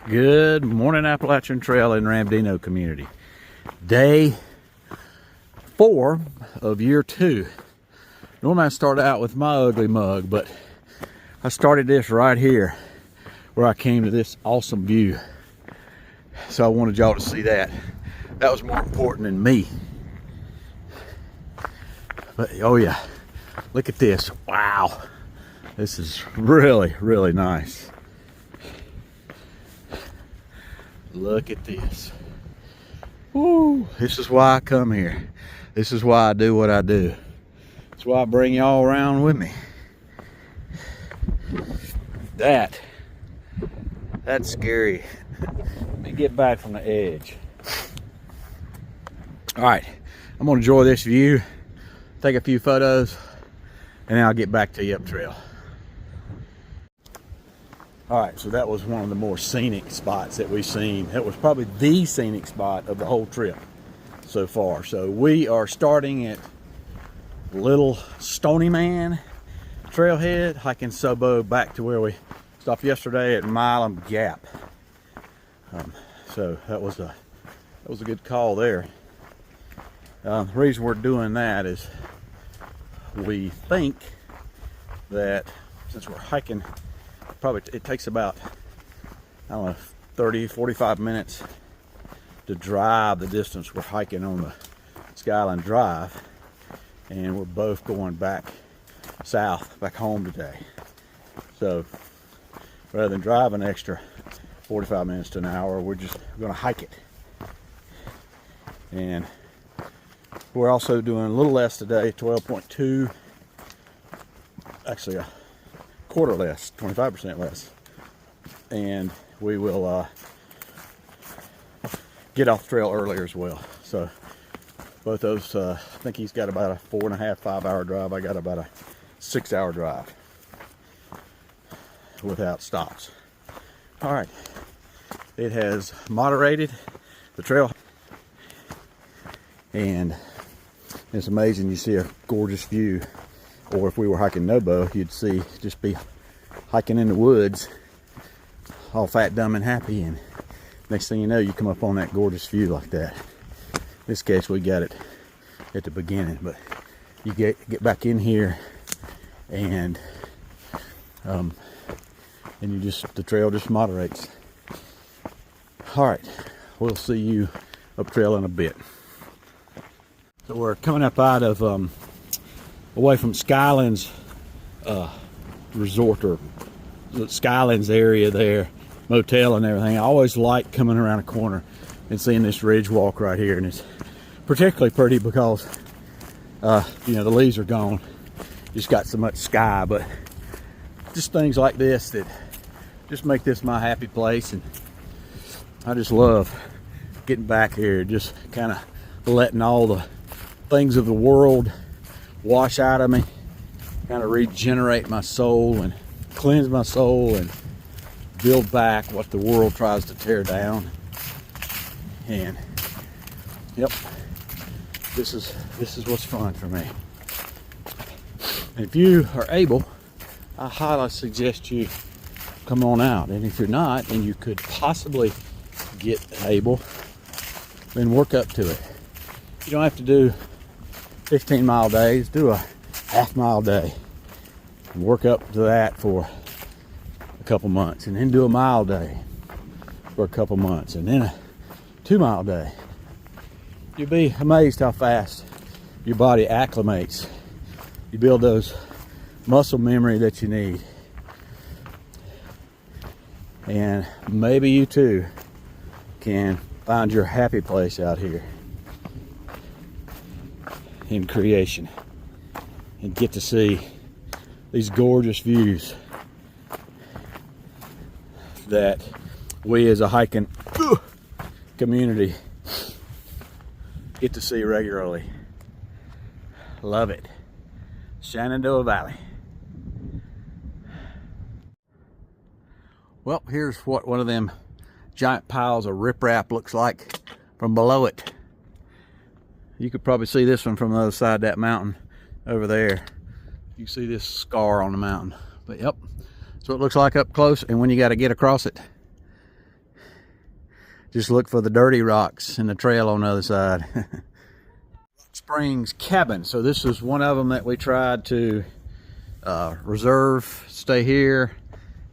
Good morning, Appalachian Trail in Ramdino community. Day 4 of year 2. Normally I start out with my ugly mug, but I started this right here where I came to this awesome view. So I wanted y'all to see that. That was more important than me. But oh yeah, look at this. Wow. This is really, really nice. Look at this. Woo, this is why I come here. This is why I do what I do. That's why I bring y'all around with me. That's scary. Let me get back from the edge. All right, I'm gonna enjoy this view, take a few photos, and then I'll get back to you up trail. All right, so that was one of the more scenic spots that we've seen. That was probably the scenic spot of the whole trip so far. So we are starting at Little Stony Man trailhead, hiking Sobo back to where we stopped yesterday at Milam Gap. So that was a good call there. The reason we're doing that is we think that since we're hiking, probably it takes about, I don't know, 30-45 minutes to drive the distance we're hiking on the Skyline Drive, and we're both going back south, back home today. So rather than drive an extra 45 minutes to an hour, we're just going to hike it. And we're also doing a little less today, 12.2, actually a quarter less, 25% less, and we will get off the trail earlier as well. So both those, I think he's got about a 4.5-5 hour drive. I got about a 6 hour drive without stops. All right, it has moderated the trail, and it's amazing. You see a gorgeous view. Or if we were hiking Nobo, you'd see just be hiking in the woods, all fat, dumb, and happy, and next thing you know, you come up on that gorgeous view like that. In this case, we got it at the beginning, but you get back in here, and you just, the trail just moderates. All right, we'll see you up trail in a bit. So we're coming up out of away from Skylands resort, or Skylands area there, motel and everything. I always like coming around a corner and seeing this ridge walk right here, and it's particularly pretty because you know, the leaves are gone, just got so much sky, but just things like this that just make this my happy place. And I just love getting back here, just kind of letting all the things of the world wash out of me, kind of regenerate my soul and cleanse my soul and build back what the world tries to tear down. And yep, this is what's fun for me. And if you are able, I highly suggest you come on out. And if you're not, and you could possibly get able, then work up to it. You don't have to do 15-mile days. Do a half-mile day and work up to that for a couple months, and then do a mile day for a couple months, and then a 2-mile day. You'll be amazed how fast your body acclimates. You build those muscle memory that you need, and maybe you too can find your happy place out here in creation and get to see these gorgeous views that we as a hiking community get to see regularly. Love it. Shenandoah Valley. Well, here's what one of them giant piles of riprap looks like from below it. You could probably see this one from the other side of that mountain over there. You can see this scar on the mountain. But yep, that's what it looks like up close, and when you got to get across it. Just look for the dirty rocks and the trail on the other side. Rock Springs Cabin. So this is one of them that we tried to reserve, stay here,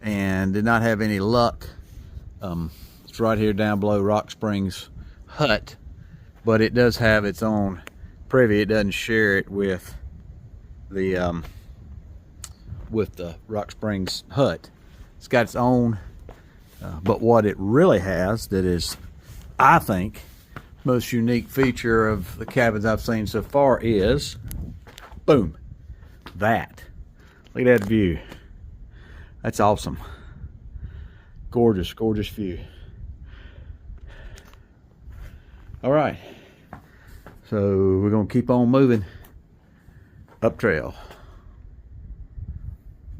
and did not have any luck. It's right here down below Rock Springs Hut, but it does have its own privy. It doesn't share it with the Rock Springs Hut. It's got its own, but what it really has that is, I think, most unique feature of the cabins I've seen so far is, boom, that. Look at that view. That's awesome. Gorgeous, gorgeous view. All right, so we're gonna keep on moving up trail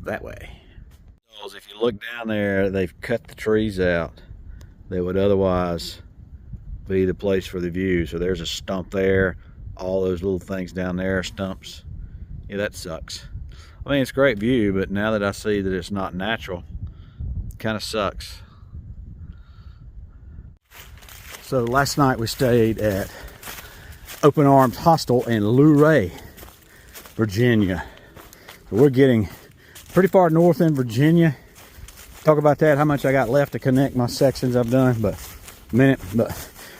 that way. If you look down there, they've cut the trees out that would otherwise be the place for the view. So there's a stump there, all those little things down there are stumps. Yeah, that sucks. I mean, it's a great view, but now that I see that it's not natural, it kind of sucks. So last night we stayed at Open Arms Hostel in Luray, Virginia. So we're getting pretty far north in Virginia. Talk about that, how much I got left to connect my sections I've done, but a minute. But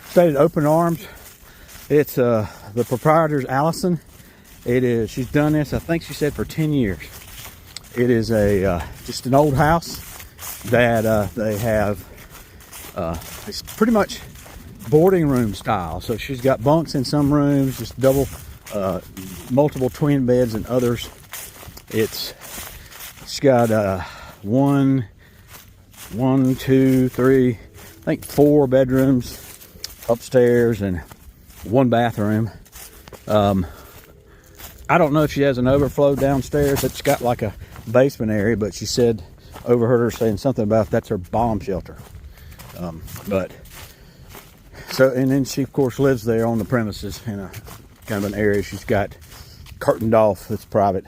stayed at Open Arms. It's the proprietor's Allison. It is, she's done this, I think she said, for 10 years. It is a just an old house that they have, it's pretty much boarding room style. So she's got bunks in some rooms, just double, multiple twin beds in others. She's got one, two, three, I think 4 bedrooms upstairs and 1 bathroom. I don't know if she has an overflow downstairs. It's got like a basement area, but she said, overheard her saying something about that's her bomb shelter. But so, and then she of course lives there on the premises in a kind of an area she's got curtained off that's private.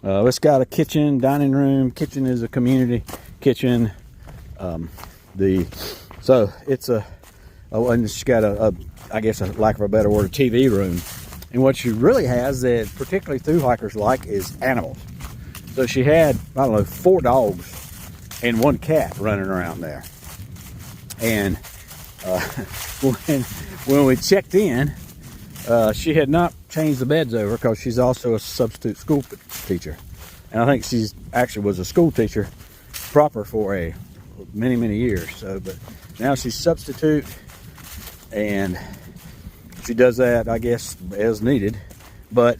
It's got a kitchen, dining room. Kitchen is a community kitchen. So it's and it's got I guess a lack of a better word, a TV room. And what she really has that particularly thru hikers like is animals. So she had, I don't know, 4 dogs and 1 cat running around there. And when we checked in, she had not changed the beds over because she's also a substitute school teacher. And I think she's actually was a school teacher proper for many years. So, but now she's substitute, and she does that, I guess, as needed. But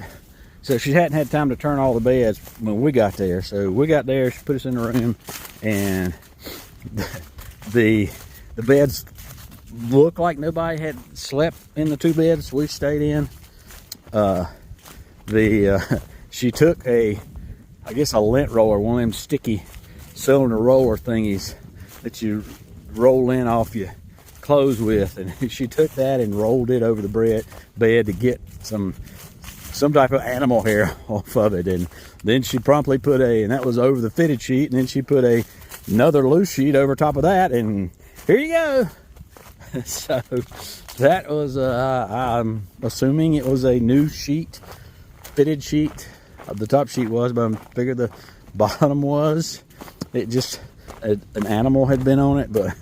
so she hadn't had time to turn all the beds when we got there. So we got there, she put us in the room, and the beds looked like nobody had slept in the 2 beds we stayed in. She took I guess a lint roller, one of them sticky cylinder roller thingies that you roll in off your clothes with, and she took that and rolled it over the bed to get some type of animal hair off of it. And then she promptly put and that was over the fitted sheet, and then she put another loose sheet over top of that, and here you go. So that was I'm assuming it was a new sheet, fitted sheet. The top sheet was, but I figured the bottom was. It just an animal had been on it, but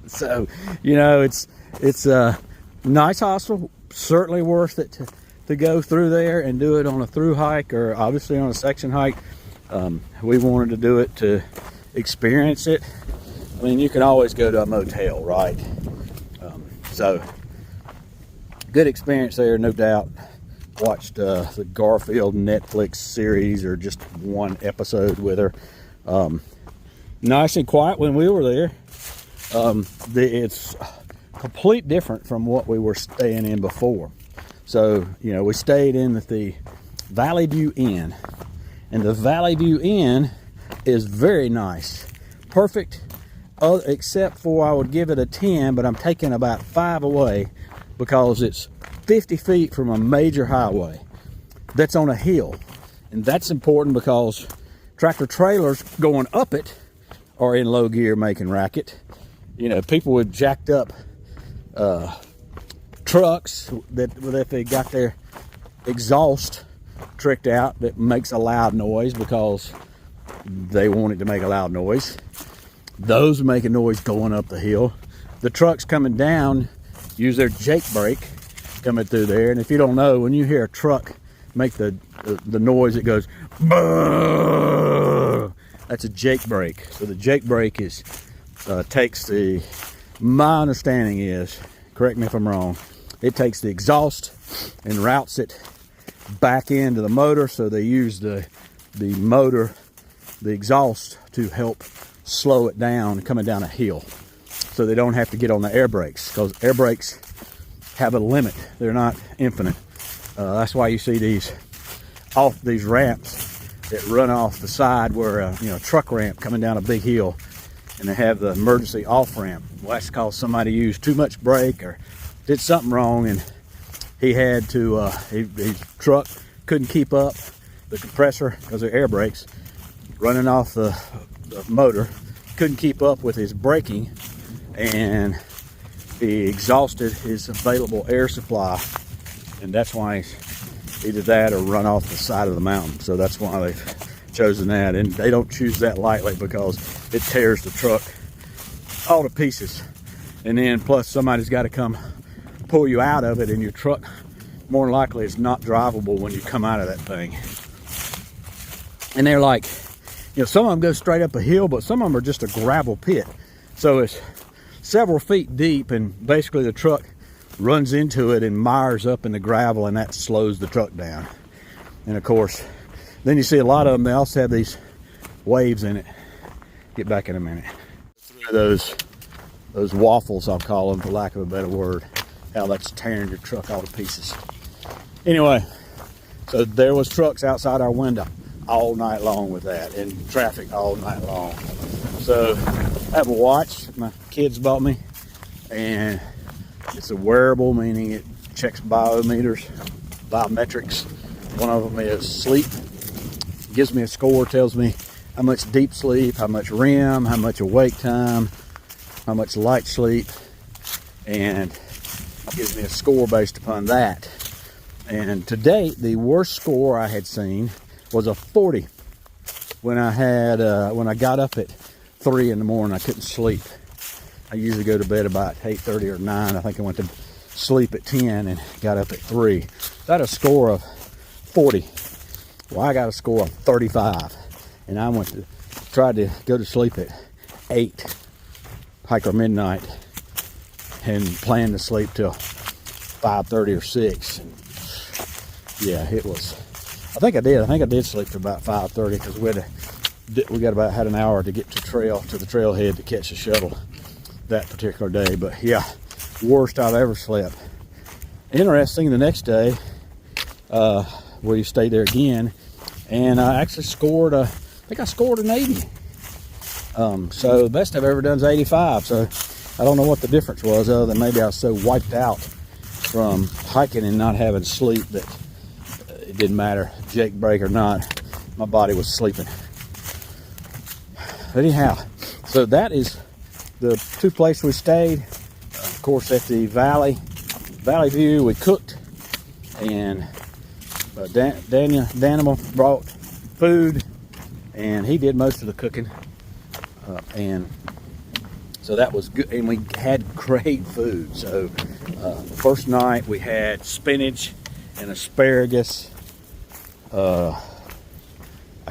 so you know, it's a nice hostel, certainly worth it to go through there and do it on a through hike, or obviously on a section hike. We wanted to do it to experience it. I mean, you can always go to a motel, right? So good experience there, no doubt. Watched the Garfield Netflix series, or just 1 episode with her. Nice and quiet when we were there. It's complete different from what we were staying in before. So, you know, we stayed in the Valley View Inn, and the Valley View Inn is very nice, perfect, except for I would give it a 10, but I'm taking about 5 away because it's 50 feet from a major highway that's on a hill. And that's important because tractor trailers going up it are in low gear making racket, you know, people with jacked up trucks that if they got their exhaust tricked out, that makes a loud noise because they want it to make a loud noise. Those make a noise going up the hill. The trucks coming down use their jake brake coming through there, and if you don't know, when you hear a truck make the noise, it goes "Brrr." That's a jake brake. So the jake brake is takes the, my understanding is, correct me if I'm wrong, it takes the exhaust and routes it back into the motor, so they use the motor, the exhaust, to help slow it down coming down a hill, so they don't have to get on the air brakes, because air brakes have a limit. They're not infinite. That's why you see these ramps that run off the side, where you know, a truck ramp coming down a big hill, and they have the emergency off ramp. Well, that's because somebody used too much brake or did something wrong, and he had to his truck couldn't keep up, the compressor, because of air brakes running off the motor, couldn't keep up with his braking, and he exhausted his available air supply, and that's why either that or run off the side of the mountain. So that's why they've chosen that, and they don't choose that lightly, because it tears the truck all to pieces. And then plus somebody's got to come pull you out of it, and your truck more than likely is not drivable when you come out of that thing. And they're like, you know, some of them go straight up a hill, but some of them are just a gravel pit, so it's several feet deep, and basically the truck runs into it and mires up in the gravel, and that slows the truck down. And of course, then you see a lot of them, they also have these waves in it. Get back in a minute. Those waffles, I'll call them, for lack of a better word, how that's tearing your truck all to pieces. Anyway, so there was trucks outside our window all night long with that, and traffic all night long. So I have a watch my kids bought me, and it's a wearable, meaning it checks biometrics. One of them is sleep. It gives me a score, tells me how much deep sleep, how much REM, how much awake time, how much light sleep, and it gives me a score based upon that. And to date, the worst score I had seen was a 40 when I got up at 3 in the morning. I couldn't sleep. I usually go to bed about 8:30 or 9. I think I went to sleep at 10 and got up at 3. So I had a score of 40. Well, I got a score of 35, and I tried to go to sleep at 8, hike or midnight, and planned to sleep till 5:30 or 6. And yeah, it was. I think I did sleep till about 5:30, because we had an hour to get to the trailhead to catch the shuttle that particular day. But yeah, worst I've ever slept. Interesting, the next day we stayed there again, and I actually scored I think I scored an 80. So the best I've ever done is 85. So I don't know what the difference was, other than maybe I was so wiped out from hiking and not having sleep that it didn't matter, jake brake or not, my body was sleeping. But anyhow, so that is the two places we stayed. Of course, at the Valley View, we cooked, and Daniel brought food, and he did most of the cooking, and so that was good, and we had great food. So the first night we had spinach and asparagus. I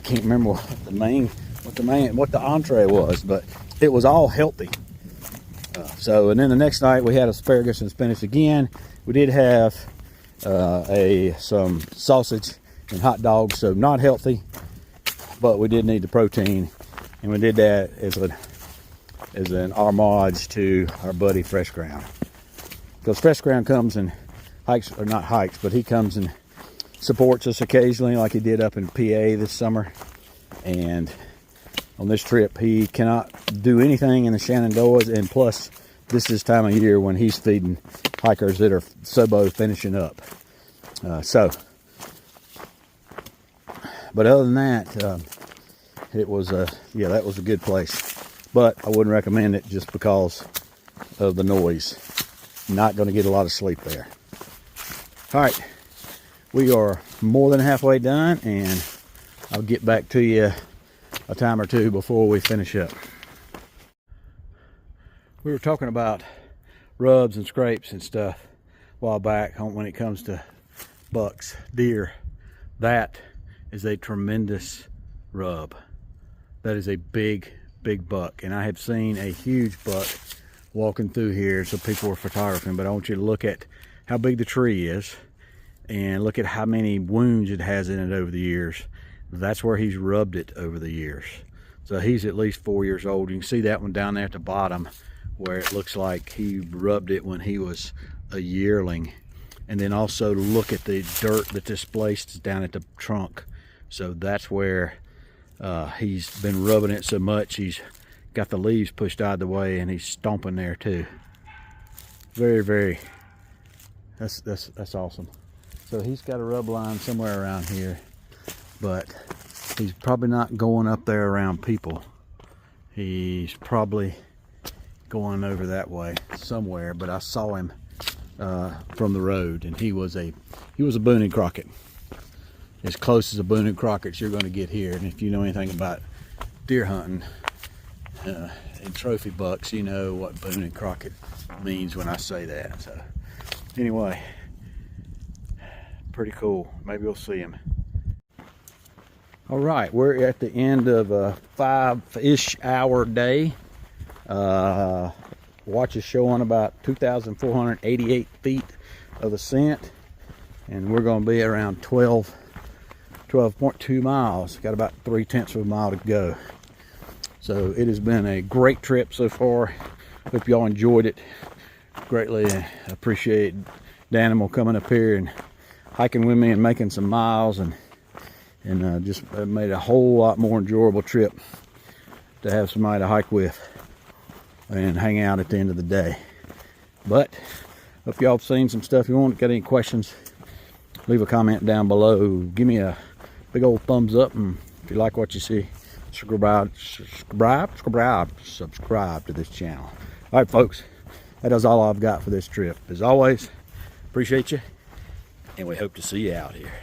can't remember what the entree was, but it was all healthy. And then the next night we had asparagus and spinach again. We did have some sausage and hot dogs, so not healthy, but we did need the protein, and we did that as an homage to our buddy Fresh Ground, because Fresh Ground comes and hikes, or not hikes, but he comes and supports us occasionally, like he did up in PA this summer. And on this trip, he cannot do anything in the Shenandoahs, and plus this is time of year when he's feeding hikers that are finishing up. But other than that, it was that was a good place. but I wouldn't recommend it just because of the noise. Not going to get a lot of sleep there. All right, we are more than halfway done, and I'll get back to you a time or two before we finish up. We were talking about rubs and scrapes and stuff a while back when it comes to bucks, deer. That is a tremendous rub. That is a big buck, and I have seen a huge buck walking through here, so people were photographing, but I want you to look at how big the tree is and look at how many wounds it has in it over the years. That's where he's rubbed it over the years. So he's at least 4 years old. You can see that one down there at the bottom where it looks like he rubbed it when he was a yearling. And then also look at the dirt that displaced down at the trunk. So that's where he's been rubbing it so much he's got the leaves pushed out of the way, and he's stomping there too. Very, that's awesome. So he's got a rub line somewhere around here, but he's probably not going up there around people. He's probably going over that way somewhere, but I saw him from the road, and he was a Boone and Crockett, as close as a Boone and Crockett you're going to get here. And if you know anything about deer hunting and trophy bucks, you know what Boone and Crockett means when I say that. So anyway, pretty cool. Maybe we'll see him. All right, we're at the end of a 5-ish hour day. Watch is showing about 2,488 feet of ascent, and we're going to be around 12.2 miles. Got about 3/10 of a mile to go. So it has been a great trip so far. Hope y'all enjoyed it. Greatly appreciate Danimal coming up here and hiking with me and making some miles, and just made a whole lot more enjoyable trip to have somebody to hike with and hang out at the end of the day. But hope y'all have seen some stuff. If you want, got any questions, leave a comment down below. Give me a big old thumbs up, and if you like what you see, subscribe to this channel. All right, folks, that is all I've got for this trip. As always, appreciate you, and we hope to see you out here.